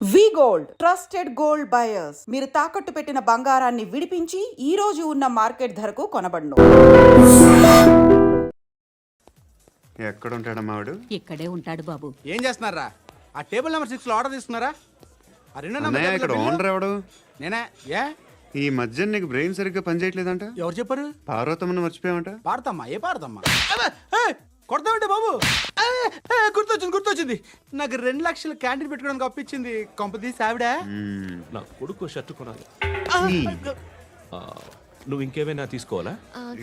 వి gold trusted gold buyers మీరు తాకట్టు పెట్టిన బంగారాన్ని విడిపించి ఈ రోజు ఉన్న మార్కెట్ ధరకు కొనబడును. ఎక్కడ ఉంటాడమ్మా వాడు? ఇక్కడే ఉంటాడు బాబు. ఏం చేస్తున్నారా? ఆ టేబుల్ నెంబర్ 6 లో ఆర్డర్ తీసుకున్నారా? ఆ రెండో నెంబర్ అన్నయ్య, ఇక్కడ ఓనర్ ఎవడు? నేనే. ఏ ఈ మధ్య నీకు బ్రెయిన్ సరిగ్గా పనిచేయట్లేదంట. ఎవరు చెప్పారు? పార్వతమ్మను మర్చిపోయామంట. పాడతామ్మా, ఏ పాడతామ్మా? కొడతామంటే బాబు. గుర్తొచ్చింది. నాకు 2 లక్షలు క్యాంటీన్ పెట్టుకోవడానికి అప్పించింది కొంపతీసి ఆవిడ. నా కొడుకు షర్ట్ కొనాలి. నువ్వు ఇంకేమైనా తీసుకోవాలా?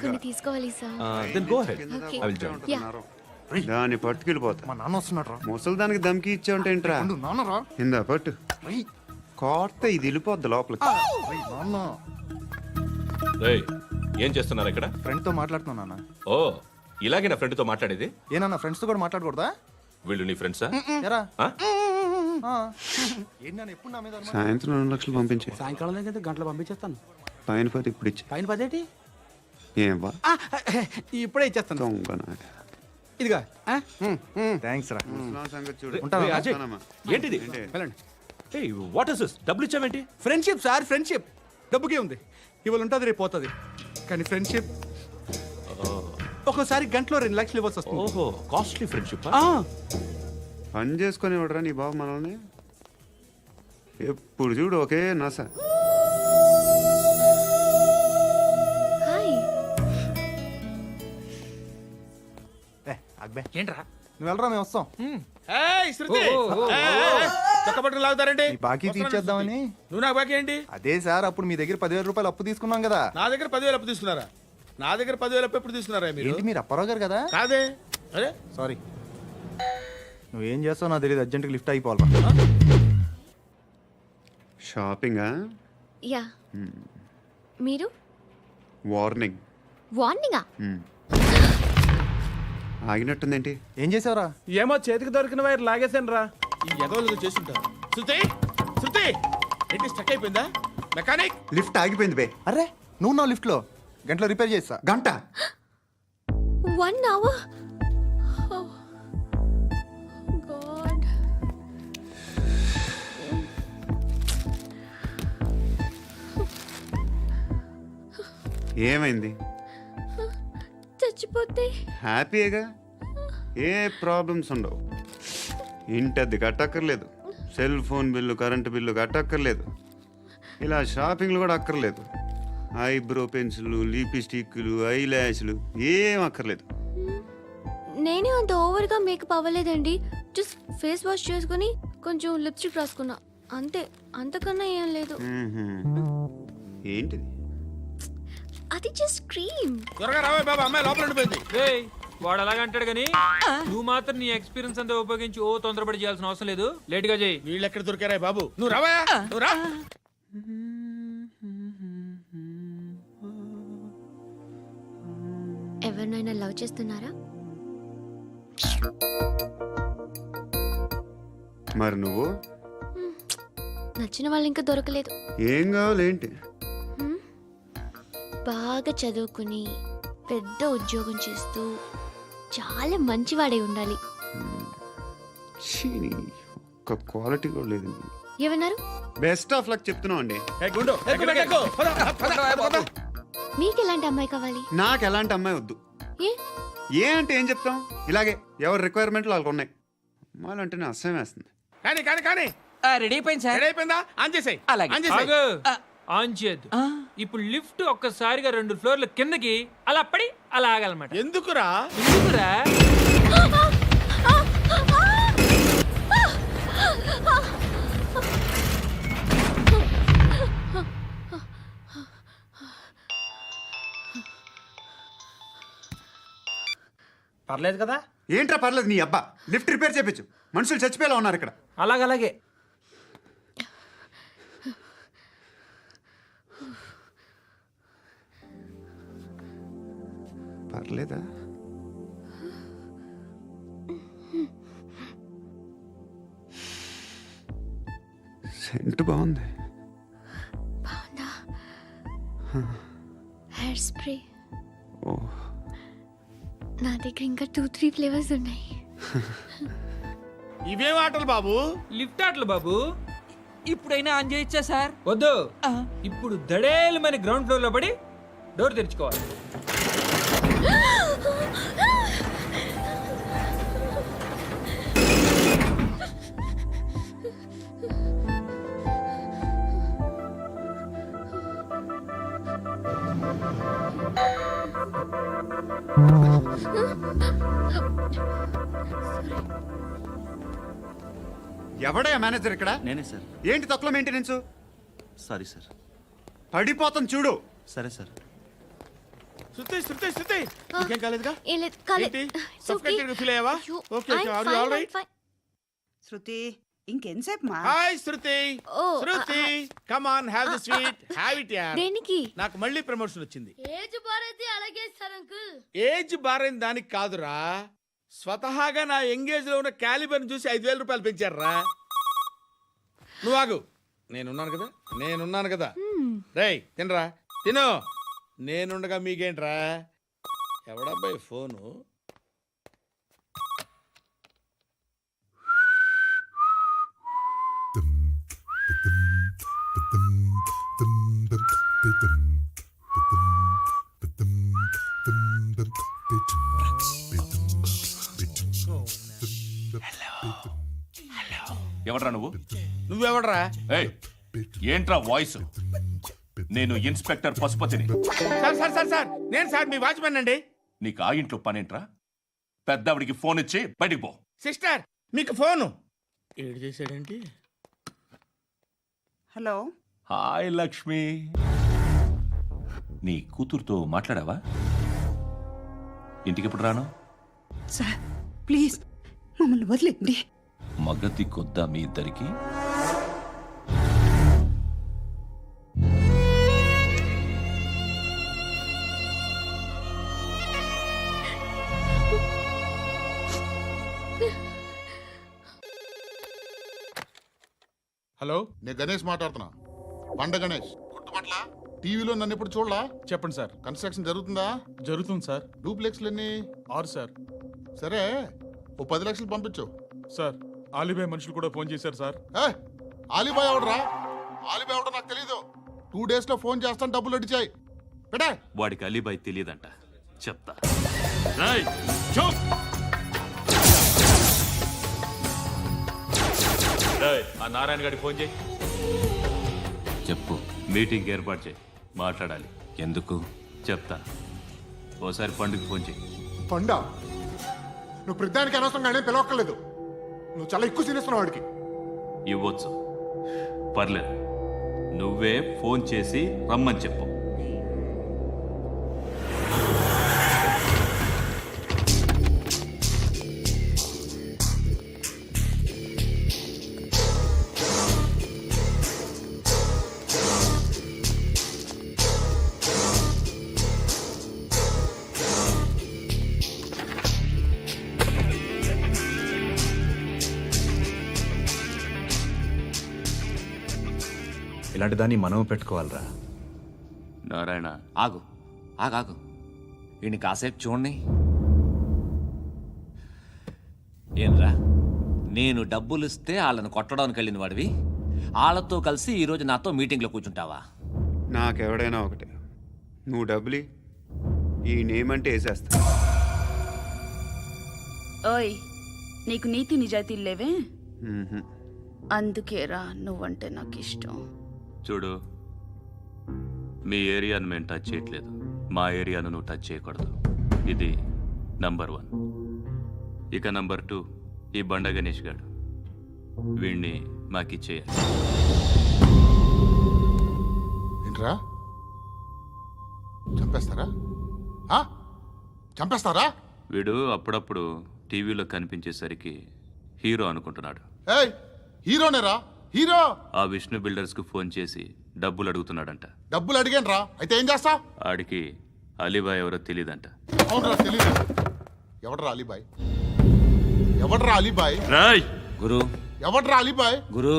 కొన్ని తీసుకోవాలి sir. Then go ahead. Okay. I will join. దాన్ని పట్టుకెళ్ళిపోతా. మా నాన్న వస్తున్నాడు. ముసలి దానికి దమ్కి ఇచ్చావంటే ఏంట్రా? నాన్నరా ఇందా పట్టు. కోర్త ఇది వెళ్ళిపోద్ది లోపలికి. నాన్న రేయ్, ఏం చేస్తున్నారు ఇక్కడ? ఫ్రెండ్ తో మాట్లాడుతున్నా నాన్న. ఓ, ఇలాగే నా ఫ్రెండ్ తో మాట్లాడేది? ఏనా ఫ్రెండ్స్ తో కూడా మాట్లాడకూడదా? వీళ్ళు నీ ఫ్రెండ్సా? ఎరా ఆ? ఏంటి నాన్న ఎప్పుడు నా మీద అనుమానం? సాయంత్రం 2 లక్షలు పంపించే. సాయంకాలం దగ్గర గంటలు పంపించేస్తాను. పైన 10 ఇప్పుడు ఇచ్చే. పైన 10 ఏం వా ఇప్పుడే ఇచ్చేస్తాను. దొంగనా. ఇదిగా థ్యాంక్స్ రా. ముసలాం సంగతి చూడు. రేయ్, అజయ్, వస్తానమ్మా. ఏంటిది? వెళ్ళండి. ఏయ్, వాట్ ఇస్ దిస్? డబ్బులు ఇచ్చావేంటి? Friendship sir, friendship. డబ్బుకే ఉంది. ఇవాళ ఉంటుంది, రేపు పోతుంది. కానీ ఫ్రెండ్షిప్ ఒక్కోసారి గంటలో 2 లక్షలు ఇవ్వాల్సి వస్తుంది. ఓహో, కాస్ట్లీ ఫ్రెండ్షిప్. పని చేసుకొని ఇవ్వడరా నీ బాబు మనల్ని? ఎప్పుడు చూడు ఒకే నస. హాయ్. అక్బే ఏంట్రా? నువ్వు వెళ్ళరా, మేము వస్తాం. లాగుతారండి. ఈ బాకీ తీర్చేద్దామని. నువ్వు నాకు బాకీ ఏంటి? అదే సార్, అప్పుడు మీ దగ్గర 10,000 రూపాయలు అప్పు తీసుకున్నాం కదా. నా దగ్గర 10,000 అప్పు తీసుకున్నారా? నా దగ్గర 10,000 అప్పు ఎప్పుడు తీసుకున్నారా మీరు? ఏంటి మీరు అప్పారావు గారు కదా? కాదే. అరే సారీ. నువ్వేం చేస్తావు నాకు తెలియదు, అర్జెంట్గా లిఫ్ట్ అయిపోవాలి. షాపింగా? యా. మీరు వార్నింగ్. వార్నింగా? ఆగినట్టుందేంటి? ఏం చేసావురా? ఏమో చేతికి దొరికిన వైర్ లాగేసాను రా. ఈ ఎగవలు చేస్తుంటారు. శృతి ఏంటి స్టక్ అయిపోయిందా? మెకానిక్. లిఫ్ట్ ఆగిపోయింది బే. అరే నువ్వు నా లిఫ్ట్ లో గంటలో రిపేర్ చేస్తా. గంట 1 hour. Oh God. ఏమైంది? చచ్చిపోతే హ్యాపీగా, ఏ ప్రాబ్లమ్స్ ఉండవు. ఇంటి అద్దె కట్టక్కర్లేదు, cell phone bill, current bill కట్టక్కర్లేదు, ఇలా షాపింగ్లు కూడా అక్కర్లేదు. ఐబ్రో పెన్సిల్, లిప్స్టిక్లు, ఐ ల్యాష్లు ఏం అక్కర్లేదు. నేనే అంత ఓవర్గా మేకప్ అవ్వలేదండి. జస్ట్ ఫేస్ వాష్ చేసుకుని కొంచెం లిప్స్టిక్ రాసుకున్నా అంతే. అంతకన్నా ఏం లేదు. ఏంటిది? అది జస్ట్ క్రీమ్. త్వరగా రావే బాబా, అమ్మాయి లోపల ఉండిపోయింది. వాడు అలాగంటాడు కానీ నువ్వు మాత్రం నీ ఎక్స్పీరియన్స్ అంతా ఉపయోగించి తొందరపడి చేయాల్సిన అవసరం లేదు. లేట్ గా చేయి. వీళ్ళు ఎక్కడ దొరికారా బాబు? నువ్వు రావా, నువ్వు రా. ఎవరినైనా లవ్ చేస్తున్నారా? మరి నువ్వు? నచ్చిన వాళ్ళు ఇంకా దొరకలేదు. ఏం కావాలి ఏంటి? బాగా చదువుకుని పెద్ద ఉద్యోగం చేస్తూ చాలా మంచివాడై ఉండాలి. ఒక్క క్వాలిటీ కూడా లేదు. ఏమన్నారు? బెస్ట్ ఆఫ్ లక్ చెప్తున్నావు అండి. మీకు ఎలాంటి అమ్మాయి కావాలి? నాకు ఎలాంటి అమ్మాయి వద్దు. ఏ ఏ అంటే ఏం చెప్తాం? ఇలాగే ఎవరి రిక్వైర్మెంట్లు వాళ్ళకు ఉన్నాయి. అమ్మాయిలు అంటేనే అసహ్యం వేస్తుంది. కానీ రెడీ అయిపోయింది సార్. రెడీ అయిపోయిందా? ఆన్ చేసేయ్. ఆన్ చేసేయ్. ఆగు. ఆన్ చేయద్దు. ఇప్పుడు లిఫ్ట్ ఒక్కసారిగా 2 ఫ్లోర్ల కిందకి అలా పడి అలా ఆగాలన్నమాట. ఎందుకురా? ఎందుకురా? పర్లేదు కదా? ఏంట్రా పర్లేదు నీ అబ్బా. లిఫ్ట్ రిపేర్ చేయించు. మనుషులు చచ్చిపోయేలా ఉన్నారు ఇక్కడ. అలాగే పర్లేదా? సెంట్ బాగుంది. బాగుందా? Hair spray. ఓ, నా దగ్గర ఇంకా 2-3 ఫ్లేవర్స్ ఉన్నాయి. ఇవేం ఆటలు బాబు? లిఫ్ట్ ఆటలు బాబు. ఇప్పుడైనా ఆన్ చేయొచ్చా సార్? వద్దు ఇప్పుడు దడేలు మన గ్రౌండ్ ఫ్లోర్ లో పడి డోర్ తెరుచుకోవాలి. ఎవడయ్యా మేనేజర్ ఇక్కడ? నేనే సార్. ఏంటి తక్కువ మెయింటెనెన్స్? Sorry sir. పడిపోతాం చూడు. సరే సార్. శృతి శృతి శృతి ఇంకేం కాలేదుగా? ఏం లేదు, కాలేదు. ఏంటి? It's okay. Suffocated గా feel అయ్యావా? అయ్యో, Okay, okay. I'm Are you fine, all I'm right? fine. శృతి ఇంకెంతసేపు మా hi Shruti. Oh, Shruti come on have the sweet have it యార్. దేనికి? నాకు మళ్ళీ ప్రమోషన్ వచ్చింది. ఏజ్ బారైతే అలాగే సార్ అంకుల్. ఏజ్ బారైన దానికి కాదురా, స్వతహాగా నా ఎంగేజ్ లో ఉన్న క్యాలిబర్ చూసి 5,000 రూపాయలు పెంచారా. నువ్వు ఆగు, నేనున్నాను కదా. రేయ్ తినరా, తిను. నేనుండగా మీకేంట్రా? ఎవడబ్బాయి ఫోను? ఎవడ్రా నువ్వు? నువ్వెవడరా? ఏయ్, ఏంట్రా వాయిస్? నేను ఇన్స్పెక్టర్ పశుపతిని. సార్ సార్ సార్ సార్ నేను సార్ మీ వాచ్మెన్ అండి. నీకు ఆ ఇంట్లో పనేంట్రా? పెద్దవిడికి ఫోన్ ఇచ్చి బయటికి పో. సిస్టర్ మీకు ఫోను. ఏడు చేశాడేంటి? హలో హాయ్ లక్ష్మి, నీ కూతురుతో మాట్లాడావా? ఇంటికి ఎప్పుడు రాను? సార్ ప్లీజ్ మమ్మల్ని వదిలేండి. మగతి కొద్దా మీ ఇద్దరికి? హలో, నేను గణేష్ మాట్లాడుతున్నా. బండ గణేష్ గుర్తుపట్ల? టీవీలో నన్ను ఎప్పుడు చూడలా? చెప్పండి సార్. కన్స్ట్రక్షన్ జరుగుతుందా? జరుగుతుంది సార్. డూప్లెక్స్లు ఎన్ని? 6 సార్. సరే ఓ 10 లక్షలు పంపించు. సార్ ఆలిబాయ్ మనుషులు కూడా ఫోన్ చేశారు సార్. ఏ ఆలిబాయ్ ఎవడరా? ఆలిబాయ్ ఎవడో నాకు తెలీదు. 2 days లో ఫోన్ చేస్తాను, డబ్బులు అడిచాయి పెట్టే. వాడికి అలీబాయ్ తెలియదంట, చెప్తా. ఆ నారాయణ గారికి ఫోన్ చేయి. చెప్పు, మీటింగ్ ఏర్పాటు చేయి, మాట్లాడాలి. ఎందుకు చెప్తా. ఓసారి పండుగ ఫోన్ చేయి. పండ నువ్వు ప్రతిదానికి అనవసరంగానే పిలవక్కర్లేదు. నువ్వు చాలా ఎక్కువ సీనిస్తున్నావు వాడికి. ఇవ్వచ్చు, పర్లేదు. నువ్వే ఫోన్ చేసి రమ్మని చెప్పు. ఇలాంటి దాన్ని మనం పెట్టుకోవాలరా. నారాయణ, ఆగు ఆగాగు, వీడిని కాసేపు చూడండి. ఏంరా, నేను డబ్బులు ఇస్తే వాళ్ళని కొట్టడానికి వెళ్ళిన వాడివి, వాళ్ళతో కలిసి ఈరోజు నాతో మీటింగ్లో కూర్చుంటావా? నాకెవడైనా ఒకటే, నువ్వు డబ్బులి ఈ నేమ్ అంటే వేసేస్తా. ఓయ్, నీకు నీతి నిజాయితీలు లేవే, మ్మ్హ. అందుకేరా నువ్వంటే నాకు ఇష్టం. చూడు, మీ ఏరియాను మేము టచ్ చేయట్లేదు, మా ఏరియాను నువ్వు టచ్ చేయకూడదు. ఇది నంబర్ 1. ఇక నంబర్ 2, ఈ బండ గణేష్ గాడు, వీణ్ణి మాకిచ్చేయాలి. ఏంట్రా చంపేస్తారా? ఆ? చంపేస్తారా? వీడు అప్పుడప్పుడు టీవీలో కనిపించేసరికి హీరో అనుకుంటున్నాడు. ఏయ్ హీరోనేరా, హీరో. ఆ విష్ణు బిల్డర్స్కు ఫోన్ చేసి డబ్బులు అడుగుతున్నాడంట. డబ్బులు అడిగాను రా, అయితే ఏం చేస్తా? ఆడికి అలీబాయ్ ఎవరో తెలీదంట. అవునరా తెలీదు. ఎవడరా అలీబాయ్? ఎవడరా అలీబాయ్? రాయ్ గురు, ఎవడరా అలీబాయ్? గురు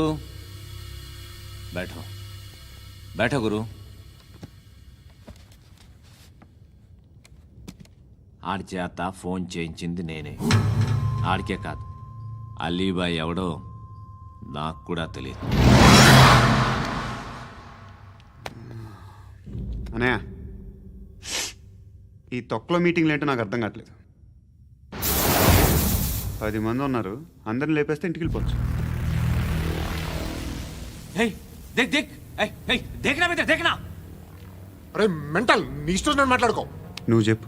బైఠో బైఠో గురు. ఆడి చేత ఫోన్ చేయించింది నేనే. ఆడికే కాదు, అలీబాయ్ ఎవడో నాకు కూడా తెలియదు. అనయ్య, ఈ తొక్కలో మీటింగ్లు ఏంటో నాకు అర్థం కావట్లేదు. 10 మంది ఉన్నారు, అందరిని లేపేస్తే ఇంటికి వెళ్ళిపోవచ్చు. హే దేక్ దేక్ ఏయ్ ఏయ్ దేకనా మీద దేకనా. అరే మెంటల్, నీ ఇష్టం నేను మాట్లాడుకో. నువ్వు చెప్పు.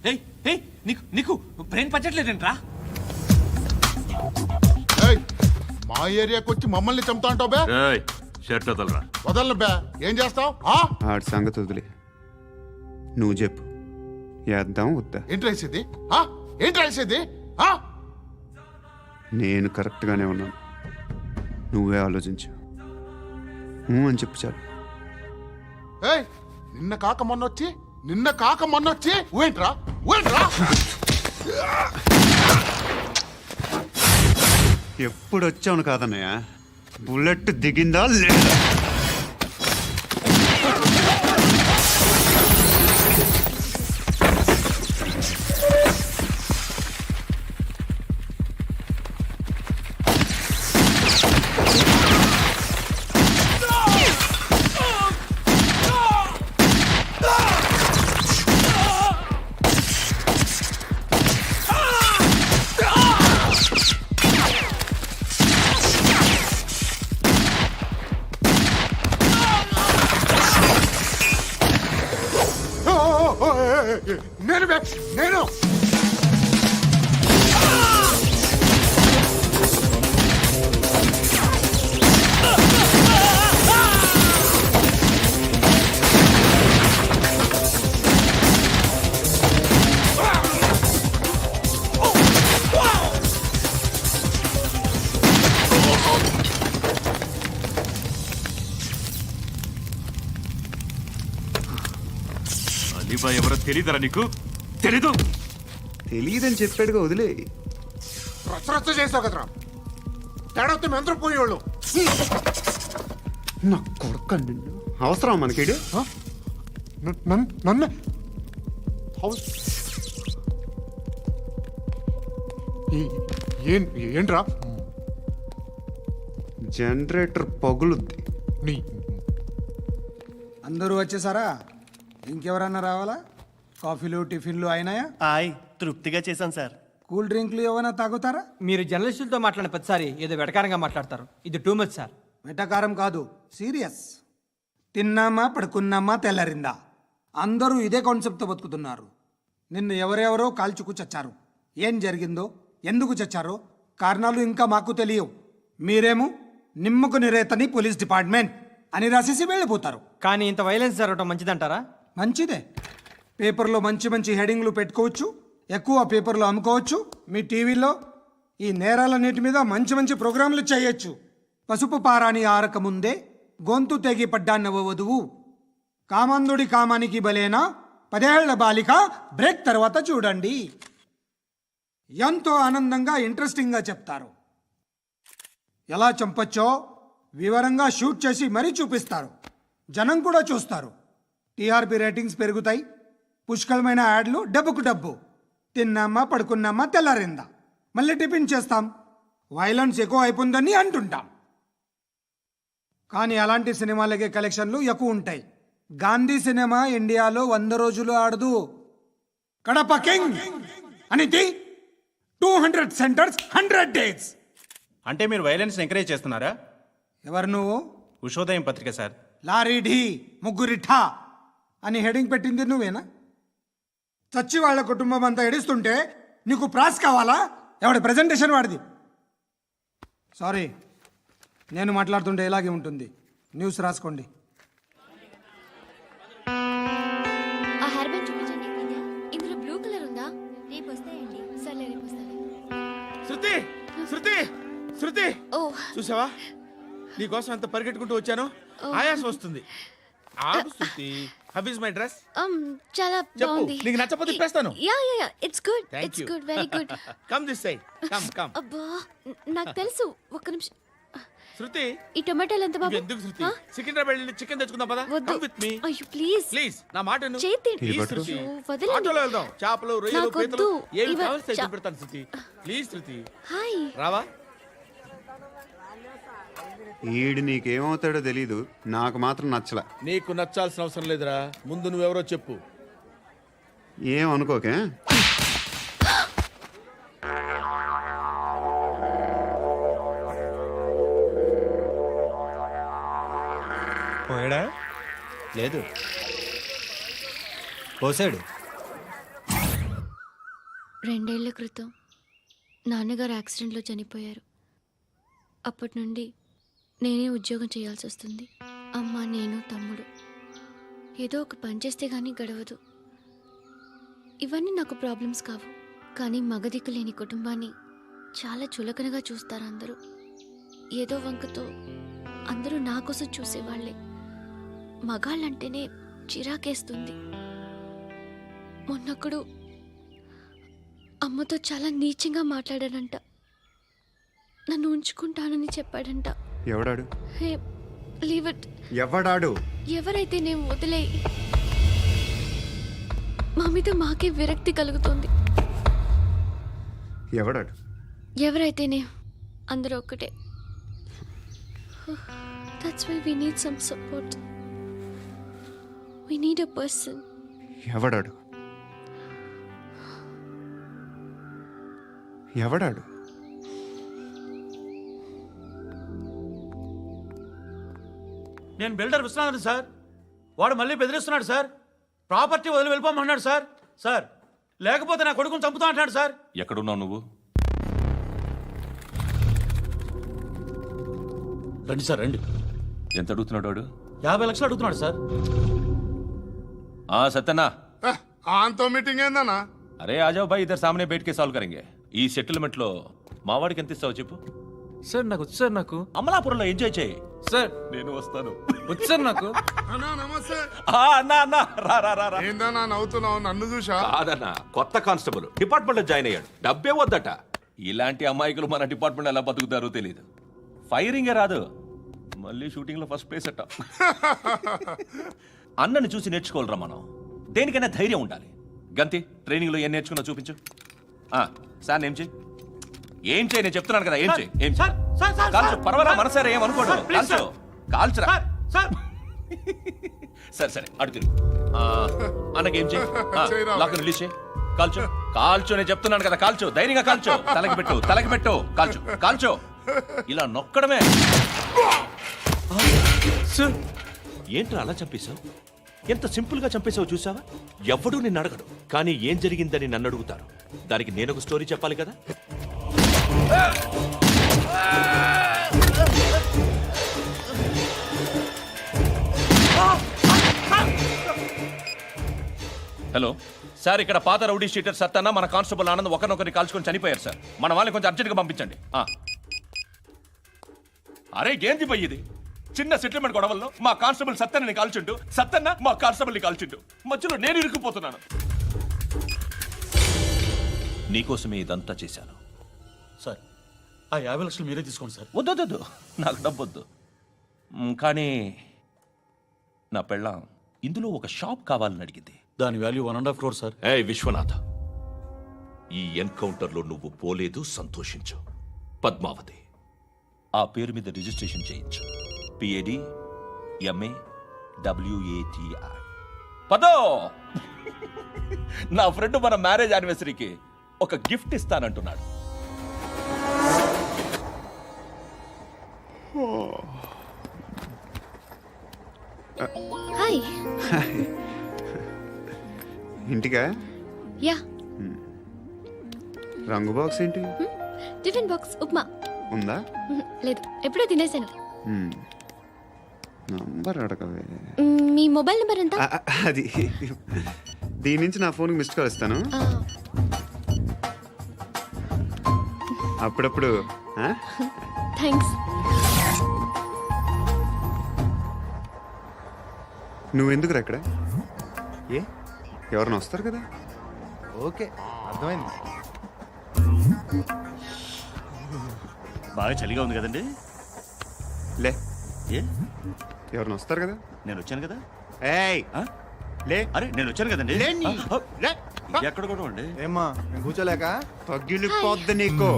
ఏయ్ ఏయ్ నీకు నీకు బ్రెయిన్ పచ్చట్లేదంట్రా. ఏయ్, మా ఏరియాకి వచ్చి మమ్మల్ని చంపుతా అంటావు బే. షర్ట్ వదలరా. వదలను బే, ఏం చేస్తావు? ఆడి సంగతి వదిలే, నువ్వు చెప్పు. వేద్దాం వద్దా? ఏంటి రాసేది? ఏంటి రాసేది? నేను కరెక్ట్గానే ఉన్నాను, నువ్వే ఆలోచించు. అని చెప్పు చాలు. ఏయ్, నిన్న కాక మొన్నొచ్చి ఊయంట్రా. ఎప్పుడు వచ్చావును కాదన్నయ్య, బుల్లెట్ దిగిందా లేదా? నేను అలీబాయ్ ఎవరో తెలీదరా నీకు? తెలీదు. తెలియదని చెప్పాడుగా, వదిలే. రచ్చ చేసావు కదరా. తేడా వస్తే మెంతరం పోయేవాళ్ళు. నా కొడుకు నిన్ను అవసరం మనకి. నన్ను ఏంట్రా? జనరేటర్ పగులుద్ది. నీ అందరూ వచ్చేసారా? ఇంకెవరన్నా రావాలా? కాఫీలు టిఫిన్లు అయినాయా? తృప్తిగా చేశాను సార్. కూల్ డ్రింక్లు ఏమైనా తాగుతారా? మీరు జర్నలిస్టులతో మాట్లాడిన ప్రతిసారి ఏదో వెటకారంగా మాట్లాడతారు. ఇది టూ మచ్ సార్. వెటకారం కాదు, సీరియస్. తిన్నామా పడుకున్నామా తెల్లరిందా, అందరూ ఇదే కాన్సెప్ట్తో బతుకుతున్నారు. నిన్ను ఎవరెవరో కాల్చుకు చచ్చారు. ఏం జరిగిందో, ఎందుకు చచ్చారో కారణాలు ఇంకా మాకు తెలియవు. మీరేమో నిమ్మకు నిరేతని పోలీస్ డిపార్ట్మెంట్ అని రాసేసి వెళ్ళిపోతారు. కానీ ఇంత వైలెన్స్ జరగడం మంచిదంటారా? మంచిదే. పేపర్లో మంచి మంచి హెడింగ్లు పెట్టుకోవచ్చు, ఎక్కువ పేపర్లు అమ్ముకోవచ్చు. మీ టీవీలో ఈ నేరాలన్నిటి మీద మంచి మంచి ప్రోగ్రాంలు చేయొచ్చు. పసుపు పారాని ఆరక ముందే గొంతు తెగి పడ్డాన్నవ వధువు, కామందుడి కామానికి బలేనా 10 ఏళ్ల బాలిక బ్రేక్ తర్వాత చూడండి. ఎంతో ఆనందంగా ఇంట్రెస్టింగ్గా చెప్తారు. ఎలా చంపచ్చో వివరంగా షూట్ చేసి మరీ చూపిస్తారు. జనం కూడా చూస్తారు. టీఆర్పీ రేటింగ్స్ పెరుగుతాయి. పుష్కలమైన యాడ్లు, డబ్బుకు డబ్బు. తిన్నామా పడుకున్నామా తెల్లారిందా, మళ్ళీ టిఫిన్ చేస్తాం. వైలెన్స్ ఎక్కువ అయిపోయిందని అంటుంటాం. కానీ అలాంటి సినిమాలకే కలెక్షన్లు ఎక్కువ ఉంటాయి. గాంధీ సినిమా ఇండియాలో 100 రోజులు ఆడదు. కడప కింగ్ అనితి 200 సెంటర్స్ 100 డేస్. అంటే మీరు వైలెన్స్ ఎంకరేజ్ చేస్తున్నారా? ఎవరు నువ్వు? ఉషోదయం పత్రిక సార్. లారీ ఢీ ముగ్గురిఠా అని హెడింగ్ పెట్టింది నువ్వేనా? చచ్చి వాళ్ళ కుటుంబం అంతా ఎడుస్తుంటే నీకు ప్రాస్ కావాలా? ఎవడి ప్రెజెంటేషన్ వాడిది. సారీ, నేను మాట్లాడుతుంటే ఇలాగే ఉంటుంది. న్యూస్ రాసుకోండి. ఆ హెయిర్ బ్యాండ్ చూపించండి. ఇందులో బ్లూ కలర్ ఉందా? రేపు వస్తాయండి. సర్లే, రేపు వస్తాను. శృతి శృతి శృతి, ఓ చూసావా నీకోసం ఎంత పరిగెట్టుకుంటూ వచ్చాను. ఆయాసం వస్తుంది. ఆగు Shruti. How is my dress? చాలా చెప్పు, బాగుంది. నీకు నచ్చకపోతే తిప్పేస్తాను. Yeah it's good. Thank it's you. Good, very good. Come this side. Come అబ్బా, నాకు తెలుసు. ఒక్క నిమిషం. శృతి, ఈ టొమాటోలు ఎంత బాబు? ఎందుకు శృతి? సికింద్రాబాద్ వెళ్ళి చికెన్ తెచ్చుకుందాం పదా. వద్దు. కమ్ విత్ మీ అయ్యో ప్లీజ్ ప్లీజ్. నా మాట విను. చేతి ప్లీజ్ శృతి. అయ్యో, వదలండి. ఆటోలో వెళ్దాం. చేపలు, రొయ్యలు, నాకు పీతలు వద్దు. ఏమి ఇవ- కావాలి పెడతాను శృతి. Please Shruti, hi. రావా? ఈడు నీకేమవుతాడో తెలీదు, నాకు మాత్రం నచ్చలా. నీకు నచ్చాల్సిన అవసరం లేదురా, ముందు నువ్వెవరో చెప్పు. ఏం అనుకోకే. పోయాడా? లేదు, పోసాడు. 2 ఏళ్ల క్రితం నాన్నగారు యాక్సిడెంట్లో చనిపోయారు. అప్పటి నుండి నేనే ఉద్యోగం చేయాల్సి వస్తుంది. అమ్మ, నేను, తమ్ముడు ఏదో ఒక పని చేస్తే కానీ గడవదు. ఇవన్నీ నాకు ప్రాబ్లమ్స్ కావు, కానీ మగదిక్కు లేని కుటుంబాన్ని చాలా చులకనగా చూస్తారు అందరూ. ఏదో వంకతో అందరూ నా కోసం చూసేవాళ్లే. మగాళ్ళంటేనే చిరాకేస్తుంది. మొన్నొక్కడు అమ్మతో చాలా నీచంగా మాట్లాడాడంట. నన్ను ఉంచుకుంటానని చెప్పాడంట. ఎవడాడు? హే, లీవ్ ఇట్. ఎవడాడు? ఎవరైతే నేను వదిలేయి. మా మీద మాకే విరక్తి కలుగుతుంది. ఎవడాడు? ఎవరైతేనే అందరూ ఒక్కటే. That's why we need some support. We need a person. ఎవడాడు? ఎవడాడు? నేను బిల్డర్ విశ్వనాథన్ సార్. వాడు మళ్ళీ బెదిరిస్తున్నాడు సార్. ప్రాపర్టీ వదిలి వెళ్ళిపోమన్నాడు సార్. సార్, లేకపోతే నా కొడుకుని చంపుతా అంటున్నాడు సార్. ఎక్కడున్నావు నువ్వు? రండి సార్, రండి. ఎంత అడుగుతున్నాడు వాడు? 50 లక్షలు అడుగుతున్నాడు సార్. సత్యన్నా, ఆంతో మీటింగ్ ఏందన్నా? అరే ఆజావ్ భాయ్, ఇద్దరు సామనే బయటకే సాల్వ్ కరెంగే. ఈ సెటిల్మెంట్ లో మావాడికి ఎంత ఇస్తావు చెప్పు. సార్ నాకు వచ్చు సార్. నాకు అమలాపురంలో ఎంజాయ్ చేయి సార్. నేను వస్తాను. వచ్చు సార్ నాకు. అన్నా నమస్తే. అన్నా అన్నా, రా రా రా రా. ఏందన్నా నవ్వుతున్నావు? నన్ను చూసా? కాదన్నా, కొత్త కానిస్టేబుల్ డిపార్ట్మెంట్ లో జాయిన్ అయ్యాడు. డబ్బే వద్దట. ఇలాంటి అమాయకులు మన డిపార్ట్మెంట్ ఎలా బతుకుతారో తెలియదు. ఫైరింగే రాదు, మళ్ళీ షూటింగ్ లో ఫస్ట్ ప్లేస్ అట్ట. అన్నని చూసి నేర్చుకోవాలరా మనం. దేనికైనా ధైర్యం ఉండాలి. గంతి, ట్రైనింగ్ లో ఏం నేర్చుకున్నా చూపించు. సార్ ఏం చేయి, ఏం చేయి, నేను చెప్తున్నాను కదా. ఏం చేయి, ఏం సార్, సార్, సార్, కాల్చు, సార్. పర్వాలా, మనసారా ఏం అనుకోడు. సార్, ప్లీజ్ కాల్చు, కాల్చురా. Sir, sir. సరే సరే, అడుగుతుంది. అన్నకేం చేయి, చేయరా. లాక్ రిలీజ్ చేయి. కాల్చు, కాల్చు, నేను చెప్తున్నాను కదా. కాల్చు, ధైర్యంగా కాల్చు. తలకి పెట్టు, తలకి పెట్టు. కాల్చు, కాల్చు. ఇలా నొక్కడమే. ఏంట్రా అలా చంపేశావు? ఎంత సింపుల్ గా చంపేశావు చూసావా? ఎవడూ నిన్ను అడగడు, కానీ ఏం జరిగిందని నన్ను అడుగుతారు. దానికి నేను ఒక స్టోరీ చెప్పాలి కదా. హలో సార్, ఇక్కడ పాత రౌడీ షీటర్ సత్తన్న, మన కానిస్టేబుల్ ఆనంద్ ఒకరినొకరిని కాల్చుకొని చనిపోయారు సార్. మన వాళ్ళని కొంచెం అర్జెంట్గా పంపించండి. అరే ఏంది పోయి ఇది? చిన్న సెటిల్మెంట్ గొడవల్లో మా కానిస్టేబుల్ సత్తన్నని కాల్చుంటూ, సత్తన్న మా కానిస్టేబుల్ని కాల్చుంటూ, మధ్యలో నేను ఇరుక్కుపోతున్నాను. నీకోసమే ఇదంతా చేశాను సార్, ఆ 50 లక్షలు మీరే తీసుకోండి సార్. వద్దొద్దు, నాకు డబ్బొద్దు. కానీ నా పెళ్ళాం ఇందులో ఒక షాప్ కావాలని అడిగింది. దాని వాల్యూ 1.5 crore సార్. ఏ విశ్వనాథ, ఈ ఎన్కౌంటర్లో నువ్వు పోలేదు, సంతోషించు. పద్మావతి ఆ పేరు మీద రిజిస్ట్రేషన్ చేయించు. PAD MA WATI. పదో, నా ఫ్రెండ్ మన మ్యారేజ్ యానివర్సరీకి ఒక గిఫ్ట్ ఇస్తానంటున్నాడు. హాయ్. ఇంటికా? యా. రంగు బాక్స్ ఏంటి? Tiffin box upma. ఉందా? లేదు, ఎప్పుడో తినేసాను. నంబర్ అడగవే. మీ మొబైల్ నెంబర్ ఎంత? అది దీని నుంచి నా ఫోన్కి మిస్డ్ కాల్ ఇస్తాను. అప్పుడప్పుడు. థ్యాంక్స్. నువ్వెందుకురా ఇక్కడ? ఏ, ఎవరైనా వస్తారు కదా. ఓకే, అర్థమైంది. బాగా చలిగా ఉంది కదండి. లే, ఏ, ఎవరైనా వస్తారు కదా. నేను వచ్చాను కదా. ఏయ్, లే. అరే నేను వచ్చాను కదండి. లేని. లే. ఎక్కడ కూడా ఉండి ఏమ్మా, నేను కూర్చోలేక? పగిలిపోద్ది నీకు.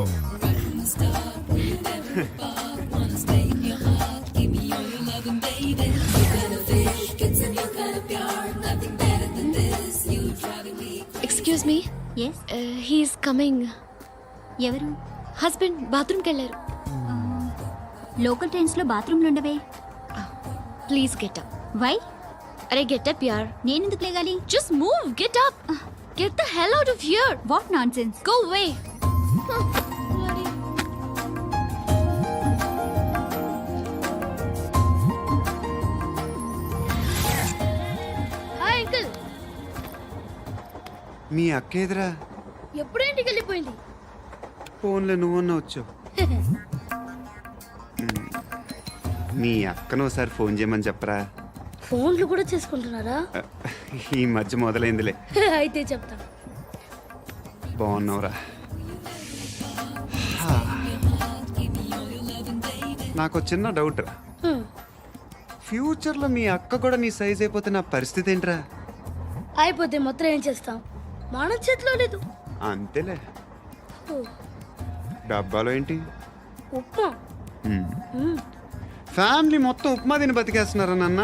Excuse me yes he's coming. ఎవరు? హస్బెండ్ బాత్రూమ్కి వెళ్ళారు. లోకల్ ట్రైన్స్లో బాత్రూమ్లు ఉండవే. Please get up. వై? అరే గెట్ అప్ యార్. నేనెందుకు లేగాలి? Just move, get up. Get the hell out of here. What nonsense? Go away. Hi uncle. మీ అక్క ఎదురా ఎప్పుడు ఇంటికి వెళ్ళిపోయింది? ఫోన్లో నువ్వన్నా వచ్చావు. మీ అక్కను ఒకసారి ఫోన్ చేయమని చెప్పరా. ఫోన్లు కూడా చేసుకుంటున్నారా? ఈ మధ్య మొదలైందిలే. అయితే చెప్తా. బాగున్నావురా. నాకు చిన్న డౌట్ రా. ఫ్యూచర్లో మీ అక్క కూడా నీ సైజ్ అయిపోతే నా పరిస్థితి ఏంట్రా? అయిపోతే మొత్తం ఏం చేస్తాం? మన చేతిలో లేదు. అంతేలే. డబ్బాలో ఏంటి? ఉప్మా. ఫ్యామిలీ మొత్తం ఉప్మా తిని బతికేస్తున్నారా నాన్న?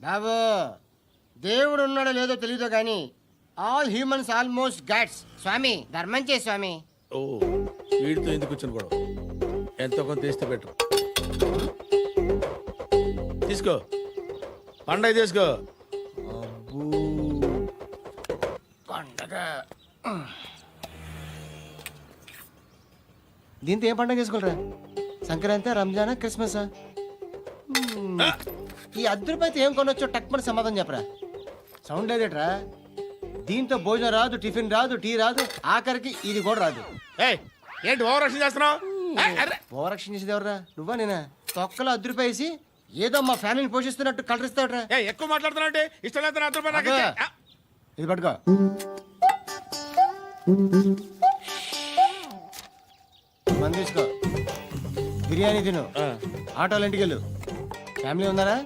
బాబు దేవుడు ఉన్నాడో లేదో తెలియదు కానీ ఆల్ హ్యూమన్స్ ఆల్మోస్ట్ గాడ్స్. స్వామి ధర్మం చే స్వామి. ఓ వీడితో ఎందుకు వచ్చిన గొడవ? ఎంతో కొంత తీస్తే పెట్టు. తీసుకో, పండగ తీసుకో. పండగ దీంతో ఏం పండగ చేసుకోరా? సంక్రాంతి, రంజానా, క్రిస్మసా? ఈ అద్దరిపైతే ఏం కొనొచ్చో టక్మని సమాధానం చెప్పరా. సౌండ్ లేదేట్రా? దీంతో భోజనం రాదు, టిఫిన్ రాదు, టీ రాదు, ఆఖరికి ఇది కూడా రాదు. ఏయ్, ఏంటి ఓవర్ రక్షణ చేస్తున్నావు? ఓవరక్షణ చేసేది ఎవరా? నువ్వా నేనా? తొక్కలో అద్దరిపేసి ఏదో మా ఫ్యామిలీని పోషిస్తున్నట్టు కలరిస్తావుట్రా. ఎక్కువ మాట్లాడుతున్నావు అంటే ఇష్టం లేదు. ఇది పట్టుకో. మంది తీసుకో, బిర్యానీ తిను, ఆటోలు ఇంటికి వెళ్ళు. ఫ్యామిలీ ఉన్నారా?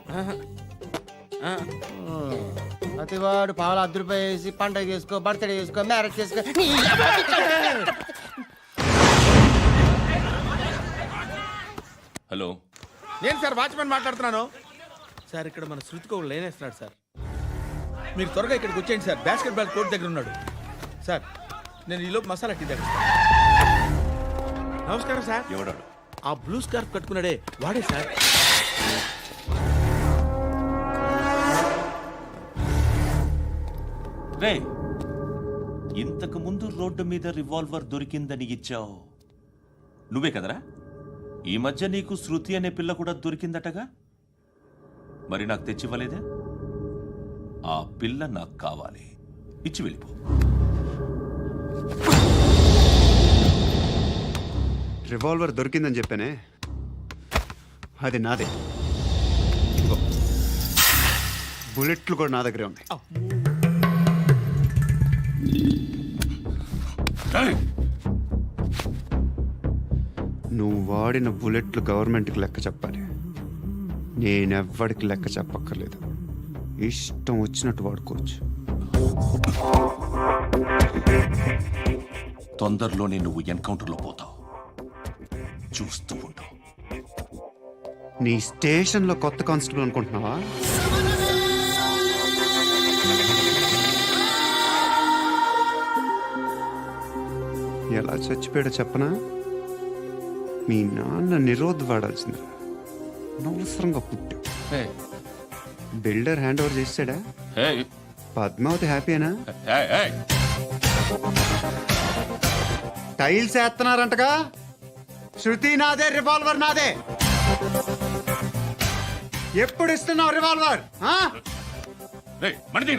ప్రతివాడు పావుల ₹10 వేసి పండగ చేసుకో, బర్త్డే చేసుకో, మ్యారేజ్ చేసుకో. హలో, నేను సార్ వాచ్మెన్ మాట్లాడుతున్నాను. సార్ ఇక్కడ మన శృతికి ఒక లైన్ వేస్తున్నాడు సార్. మీరు త్వరగా ఇక్కడికి వచ్చేయండి సార్. బాస్కెట్ బాల్ కోర్ట్ దగ్గర ఉన్నాడు సార్. నేను ఈలోపు మసాలా టీ దగ్గర. నమస్కారం సార్. ఎవడాడు? ఆ బ్లూ స్కార్ఫ్ కట్టుకున్నాడే వాడే సార్. రే, ఇంతకు ముందు రోడ్డు మీద రివాల్వర్ దొరికిందని ఇచ్చావు నువ్వే కదరా? ఈ మధ్య నీకు శృతి అనే పిల్ల కూడా దొరికిందటగా? మరి నాకు తెచ్చివ్వలేదే? ఆ పిల్ల నాకు కావాలి, ఇచ్చి వెళ్ళిపో. రివాల్వర్ దొరికిందని చెప్పానే, అది నాదే. బుల్లెట్లు కూడా నా దగ్గరే ఉన్నాయి. నువ్వు వాడిన బుల్లెట్లు గవర్నమెంట్కి లెక్క చెప్పాలి. నేనెవ్వడికి లెక్క చెప్పక్కర్లేదు. ఇష్టం వచ్చినట్టు వాడుకోవచ్చు. తొందరలోనే నువ్వు ఎన్కౌంటర్లో పోతావు, చూస్తూ ఉంటావు. నీ స్టేషన్లో కొత్త కానిస్టేబుల్ అనుకుంటున్నావా? ఎలా చచ్చిపోయాడో చెప్పనా? మీ నాన్న నిరోధ్ వాడాల్సింది. అనవసరంగా పుట్టావు. బిల్డర్ హ్యాండ్ ఓవర్ చేసాడా? పద్మావతి హ్యాపీనా? టైల్స్ వేస్తున్నారంటగా? శృతి నాదే, రివాల్వర్ నాదే. ఎప్పుడు ఇస్తున్నావు రివాల్వర్? మణి